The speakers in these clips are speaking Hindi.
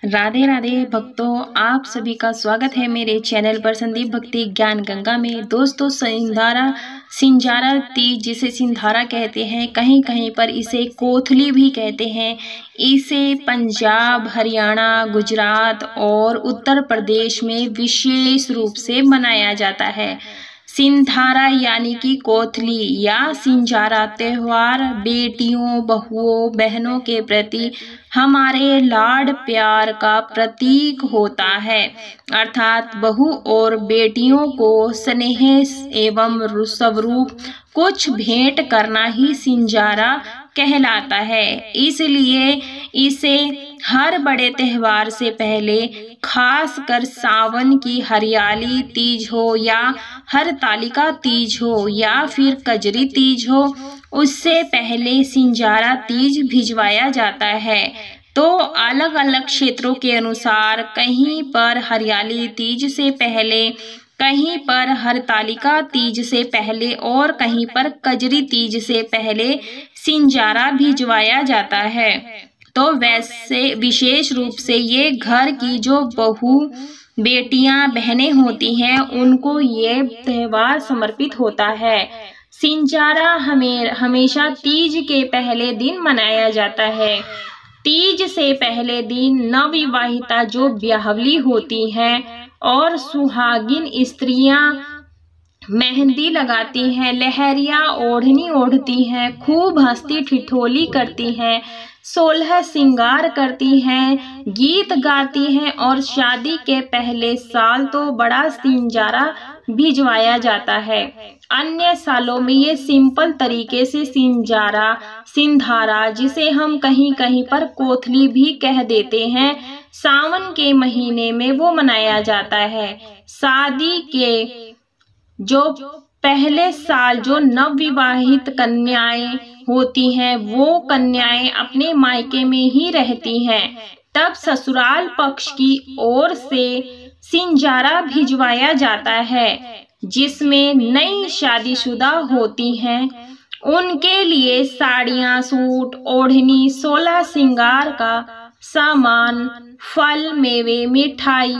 राधे राधे भक्तों, आप सभी का स्वागत है मेरे चैनल पर संदीप भक्ति ज्ञान गंगा में। दोस्तों, सिंजारा तीज जिसे सिंधारा कहते हैं, कहीं कहीं पर इसे कोथली भी कहते हैं। इसे पंजाब, हरियाणा, गुजरात और उत्तर प्रदेश में विशेष रूप से मनाया जाता है। सिंधारा यानी कि कोथली या सिंजारा त्योहार बेटियों, बहुओं, बहनों के प्रति हमारे लाड प्यार का प्रतीक होता है। अर्थात बहू और बेटियों को स्नेह एवं स्वरूप कुछ भेंट करना ही सिंजारा कहलाता है। इसलिए इसे हर बड़े त्योहार से पहले, खासकर सावन की हरियाली तीज हो या हरतालिका तीज हो या फिर कजरी तीज हो, उससे पहले सिंजारा तीज भिजवाया जाता है। तो अलग अलग क्षेत्रों के अनुसार कहीं पर हरियाली तीज से पहले, कहीं पर हरतालिका तीज से पहले और कहीं पर कजरी तीज से पहले सिंजारा भिजवाया जाता है। तो वैसे विशेष रूप से ये घर की जो बहू, बेटियां, बहनें होती हैं, उनको ये त्योहार समर्पित होता है। सिंजारा हमेशा तीज के पहले दिन मनाया जाता है। तीज से पहले दिन नवविवाहिता जो ब्याहवली होती हैं और सुहागिन स्त्रियां मेहंदी लगाती हैं, लहरिया ओढ़नी ओढ़ती हैं, खूब हंसती ठिठोली करती हैं, 16 श्रृंगार करती हैं, गीत गाती हैं और शादी के पहले साल तो बड़ा सिंजारा भिजवाया जाता है। अन्य सालों में ये सिंपल तरीके से सिंजारा, सिंधारा, जिसे हम कहीं कहीं पर कोथली भी कह देते हैं, सावन के महीने में वो मनाया जाता है। शादी के जो पहले साल जो नवविवाहित कन्याएं होती हैं, वो कन्याएं अपने मायके में ही रहती हैं। तब ससुराल पक्ष की ओर से सिंजारा भिजवाया जाता है, जिसमें नई शादीशुदा होती हैं उनके लिए साड़ियां, सूट, ओढ़नी, 16 श्रृंगार का सामान, फल, मेवे, मिठाई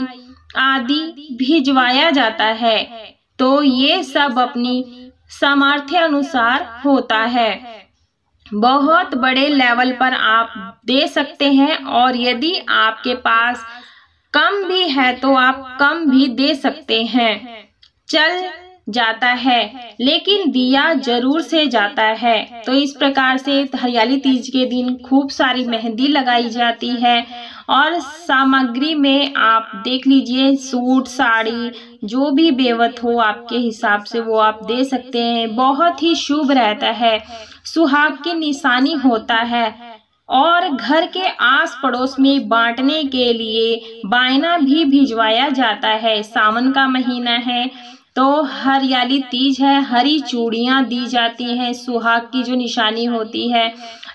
आदि भिजवाया जाता है। तो ये सब अपनी सामर्थ्य अनुसार होता है। बहुत बड़े लेवल पर आप दे सकते हैं और यदि आपके पास कम भी है तो आप कम भी दे सकते हैं, चल जाता है, लेकिन दिया जरूर से जाता है। तो इस प्रकार से हरियाली तीज के दिन खूब सारी मेहंदी लगाई जाती है और सामग्री में आप देख लीजिए, सूट, साड़ी, जो भी बेवत हो आपके हिसाब से वो आप दे सकते हैं। बहुत ही शुभ रहता है, सुहाग की निशानी होता है और घर के आस पड़ोस में बांटने के लिए बायना भी भिजवाया जाता है। सावन का महीना है तो हरियाली तीज है, हरी चूड़ियां दी जाती हैं, सुहाग की जो निशानी होती है,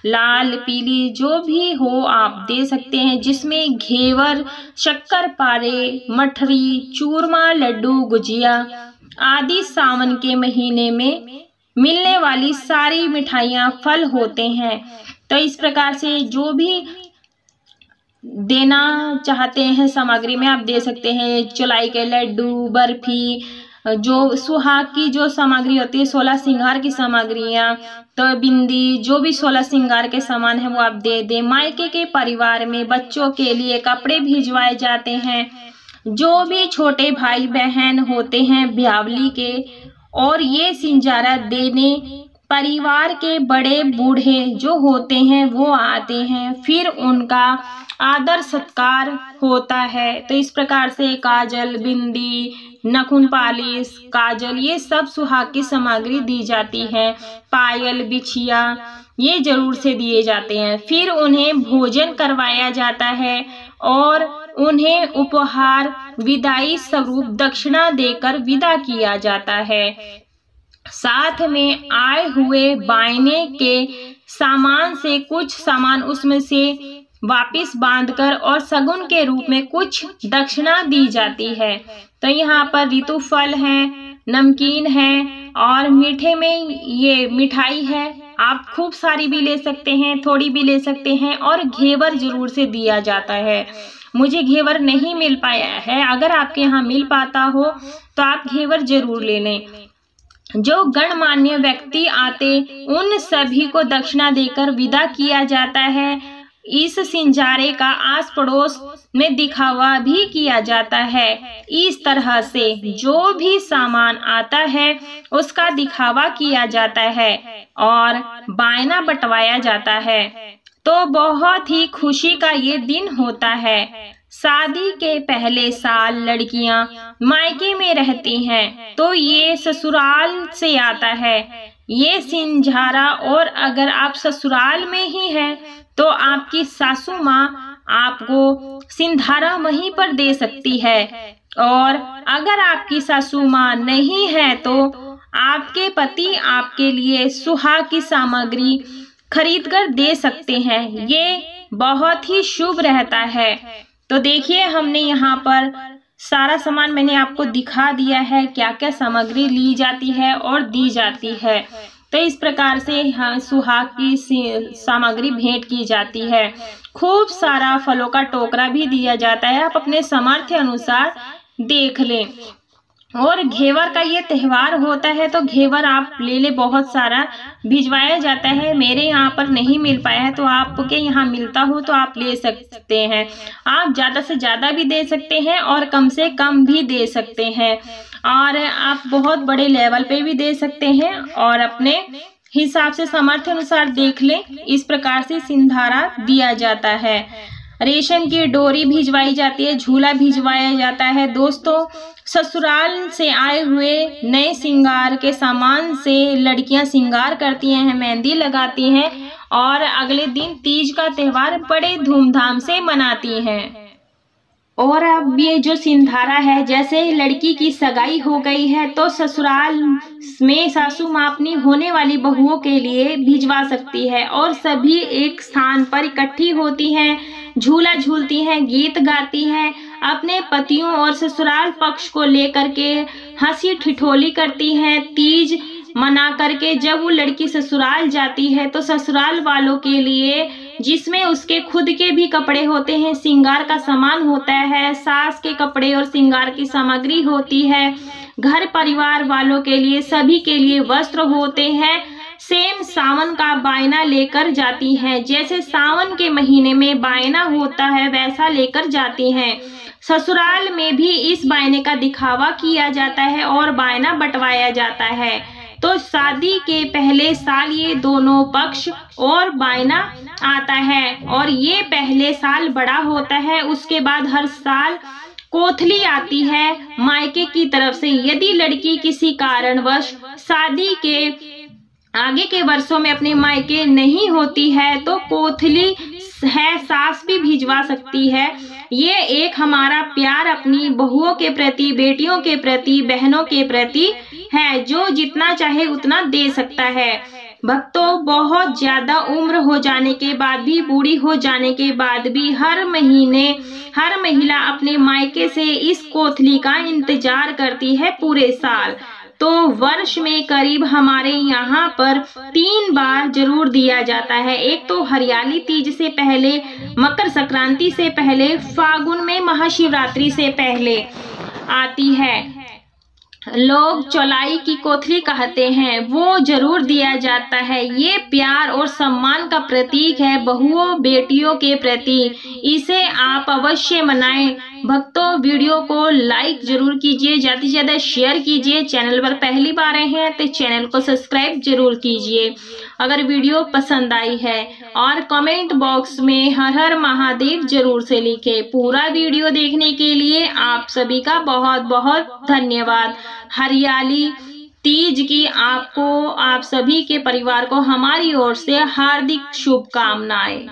लाल, पीली, जो भी हो आप दे सकते हैं, जिसमें घेवर, शक्कर पारे, मठरी, चूरमा, लड्डू, गुजिया आदि सावन के महीने में मिलने वाली सारी मिठाइयाँ, फल होते हैं। तो इस प्रकार से जो भी देना चाहते हैं सामग्री में आप दे सकते हैं। चौलाई के लड्डू, बर्फी, जो सुहाग की जो सामग्री होती है, 16 श्रृंगार की सामग्रियाँ, तो बिंदी, जो भी 16 श्रृंगार के सामान है वो आप दे दें। मायके के परिवार में बच्चों के लिए कपड़े भिजवाए जाते हैं। जो भी छोटे भाई बहन होते हैं ब्यावली के, और ये सिंजारा देने परिवार के बड़े बूढ़े जो होते हैं वो आते हैं, फिर उनका आदर सत्कार होता है। तो इस प्रकार से काजल, बिंदी, नखून पालिश, काजल, ये सब सुहाग की सामग्री दी जाती है। पायल, बिछिया, ये जरूर से दिए जाते हैं। फिर उन्हें भोजन करवाया जाता है और उन्हें उपहार, विदाई स्वरूप दक्षिणा देकर विदा किया जाता है। साथ में आए हुए बायने के सामान से कुछ सामान उसमें से वापिस बांधकर और सगुन के रूप में कुछ दक्षिणा दी जाती है। तो यहाँ पर ऋतु फल है, नमकीन है और मीठे में ये मिठाई है आप खूब सारी भी ले सकते हैं, थोड़ी भी ले सकते हैं, और घेवर जरूर से दिया जाता है। मुझे घेवर नहीं मिल पाया है, अगर आपके यहाँ मिल पाता हो तो आप घेवर जरूर ले लें। जो गणमान्य व्यक्ति आते उन सभी को दक्षिणा देकर विदा किया जाता है। इस सिंजारे का आस पड़ोस में दिखावा भी किया जाता है। इस तरह से जो भी सामान आता है उसका दिखावा किया जाता है और बायना बंटवाया जाता है। तो बहुत ही खुशी का ये दिन होता है। शादी के पहले साल लड़कियां मायके में रहती हैं तो ये ससुराल से आता है ये सिंझारा, और अगर आप ससुराल में ही हैं तो आपकी सासू माँ आपको सिंधारा वहीं पर दे सकती है, और अगर आपकी सासू माँ नहीं है तो आपके पति आपके लिए सुहाग की सामग्री खरीद कर दे सकते हैं। ये बहुत ही शुभ रहता है। तो देखिए, हमने यहाँ पर सारा सामान मैंने आपको दिखा दिया है, क्या क्या सामग्री ली जाती है और दी जाती है। तो इस प्रकार से सुहाग की सामग्री भेंट की जाती है। खूब सारा फलों का टोकरा भी दिया जाता है, आप अपने सामर्थ्य अनुसार देख लें। और घेवर का ये त्योहार होता है तो घेवर आप ले ले, बहुत सारा भिजवाया जाता है। मेरे यहाँ पर नहीं मिल पाया है, तो आपके यहाँ मिलता हो तो आप ले सकते हैं। आप ज़्यादा से ज़्यादा भी दे सकते हैं और कम से कम भी दे सकते हैं, और आप बहुत बड़े लेवल पे भी दे सकते हैं, और अपने हिसाब से सामर्थ्य अनुसार देख लें। इस प्रकार से सिंधारा दिया जाता है। रेशम की डोरी भिजवाई जाती है, झूला भिजवाया जाता है। दोस्तों, ससुराल से आए हुए नए श्रृंगार के सामान से लड़कियां श्रृंगार करती हैं, मेहंदी लगाती हैं, और अगले दिन तीज का त्योहार बड़े धूमधाम से मनाती हैं। और अब ये जो सिंधारा है, जैसे लड़की की सगाई हो गई है तो ससुराल में सासू माँ अपनी होने वाली बहुओं के लिए भिजवा सकती है, और सभी एक स्थान पर इकट्ठी होती हैं, झूला झूलती हैं, गीत गाती हैं, अपने पतियों और ससुराल पक्ष को लेकर के हंसी ठिठोली करती हैं। तीज मना करके जब वो लड़की ससुराल जाती है तो ससुराल वालों के लिए, जिसमें उसके खुद के भी कपड़े होते हैं, श्रृंगार का सामान होता है, सास के कपड़े और श्रृंगार की सामग्री होती है, घर परिवार वालों के लिए, सभी के लिए वस्त्र होते हैं, सेम सावन का बायना लेकर जाती हैं। जैसे सावन के महीने में बायना होता है वैसा लेकर जाती हैं। ससुराल में भी इस बायने का दिखावा किया जाता है और बायना बंटवाया जाता है। तो शादी के पहले साल ये दोनों पक्ष और बायना आता है, और ये पहले साल बड़ा होता है। उसके बाद हर साल कोथली आती है मायके की तरफ से। यदि लड़की किसी कारणवश शादी के आगे के वर्षों में अपने मायके नहीं होती है तो कोथली है सास भी भिजवा सकती है। ये एक हमारा प्यार अपनी बहुओं के प्रति, बेटियों के प्रति, बहनों के प्रति है, जो जितना चाहे उतना दे सकता है। भक्तों, बहुत ज्यादा उम्र हो जाने के बाद भी, बूढ़ी हो जाने के बाद भी हर महीने हर महिला अपने मायके से इस कोथली का इंतजार करती है पूरे साल। तो वर्ष में करीब हमारे यहाँ पर 3 बार जरूर दिया जाता है। एक तो हरियाली तीज से पहले, मकर संक्रांति से पहले, फागुन में महाशिवरात्रि से पहले आती है। लोग चौलाई की कोथली कहते हैं, वो जरूर दिया जाता है। ये प्यार और सम्मान का प्रतीक है बहुओं बेटियों के प्रति। इसे आप अवश्य मनाएं। भक्तों, वीडियो को लाइक जरूर कीजिए, ज्यादा से ज्यादा शेयर कीजिए। चैनल पर पहली बार आए हैं तो चैनल को सब्सक्राइब जरूर कीजिए अगर वीडियो पसंद आई है, और कमेंट बॉक्स में हर हर महादेव जरूर से लिखें। पूरा वीडियो देखने के लिए आप सभी का बहुत बहुत धन्यवाद। हरियाली तीज की आपको, आप सभी के परिवार को हमारी ओर से हार्दिक शुभकामनाएं।